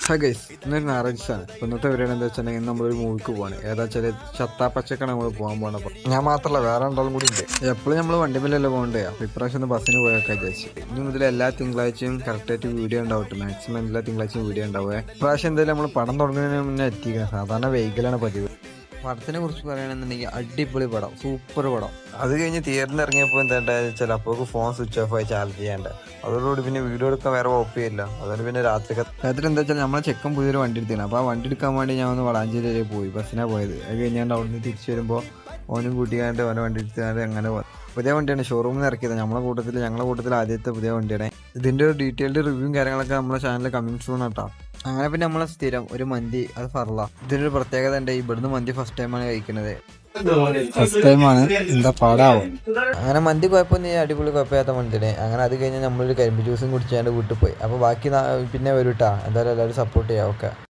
Hi guys, ഇന്നൊരു ഞായറാഴ്ചയാണ്. ഇന്നത്തെ പരിപാടി എന്താ വെച്ചിട്ടുണ്ടെങ്കിൽ നമ്മളൊരു മൂവിക്ക് പോവാണ്. ഏതാ വെച്ചാൽ ചത്താപ്പച്ചക്കാണ് നമ്മൾ പോകാൻ പോകണം. ഞാൻ മാത്രമല്ല, വേറെ രണ്ടാളും കൂടി ഉണ്ട്. എപ്പോഴും നമ്മൾ വണ്ടിമേലല്ലേ പോകണ്ടേ. അപ്പോൾ ഇപ്രാവശ്യം ഒന്ന് ബസ്സിന് പോയൊക്കെ വിചാരിച്ചു. ഇനി മുതൽ എല്ലാ തിങ്കളാഴ്ചയും കറക്റ്റായിട്ട് വീഡിയോ ഉണ്ടാവട്ടെ. മാക്സിമം എല്ലാ തിങ്കളാഴ്ചയും വീഡിയോ ഉണ്ടാവുക. ഇപ്രാവശ്യം എന്തായാലും നമ്മൾ പടം തുടങ്ങുന്നതിന് മുന്നേ എത്തിക്കണം. സാധാരണ വെഹിക്കലാണ് പതിവ്. പടത്തിനെ കുറിച്ച് പറയുകയാണെന്നുണ്ടെങ്കിൽ അടിപൊളി പടം, സൂപ്പർ പടം. അത് കഴിഞ്ഞ് തിയേറ്ററിൽ ഇറങ്ങിയപ്പോൾ എന്താ വെച്ചാൽ അപ്പോൾ ഫോൺ സ്വിച്ച് ഓഫ് ആയി ചാർജ് ചെയ്യാണ്ട്. അതോടുകൂടി പിന്നെ വീഡിയോ എടുക്കാൻ വേറെ കുഴപ്പമില്ല. അതുകൊണ്ട് പിന്നെ രാത്രി എന്താ വെച്ചാൽ നമ്മളെ ചെക്കൻ പുതിയൊരു വണ്ടി എടുത്തിരുന്നു. അപ്പോൾ ആ വണ്ടി എടുക്കാൻ വേണ്ടി ഞാൻ ഒന്ന് വളാഞ്ചേരി വരെ പോയി, ബസ്സിനാണ് പോയത്. അത് കഴിഞ്ഞാണ്ട് അവിടെ നിന്ന് തിരിച്ചു വരുമ്പോൾ ഓനും കൂട്ടിക്കാണ്ട് ഓനെ വണ്ടി എടുത്താണ്ട് അങ്ങനെ പുതിയ വണ്ടിയാണ്, ഷോറൂമിൽ നിന്ന് ഇറക്കിയത്. ഞങ്ങളുടെ കൂട്ടത്തിൽ ആദ്യത്തെ പുതിയ വണ്ടിയാണ്. ഇതിൻ്റെ ഒരു ഡീറ്റെയിൽഡ് റിവ്യൂവും കാര്യങ്ങളൊക്കെ നമ്മുടെ ചാനലിൽ കമൻറ്റ് സൂൺ കേട്ടോ. അങ്ങനെ പിന്നെ നമ്മളെ സ്ഥിരം ഒരു മന്തി, അത് ഫർള. ഇതിനൊരു പ്രത്യേകത ഉണ്ട്, ഇവിടുന്ന് മന്തി ഫസ്റ്റ് ടൈമാണ് കഴിക്കുന്നത്. ഫസ്റ്റ് ടൈമാണ്, എന്താ പാടാവും. അങ്ങനെ മന്തി കുഴപ്പമൊന്നും അടിപൊളി കുഴപ്പമില്ലാത്ത മന്തിനെ. അങ്ങനെ അത് കഴിഞ്ഞാൽ നമ്മളൊരു കരിമ്പ് ജ്യൂസും കുടിച്ചാണ്ട് വീട്ടിൽ പോയി. അപ്പോൾ ബാക്കി പിന്നെ വരും കേട്ടോ. എന്തായാലും എല്ലാവരും സപ്പോർട്ട് ചെയ്യാം. ഓക്കെ.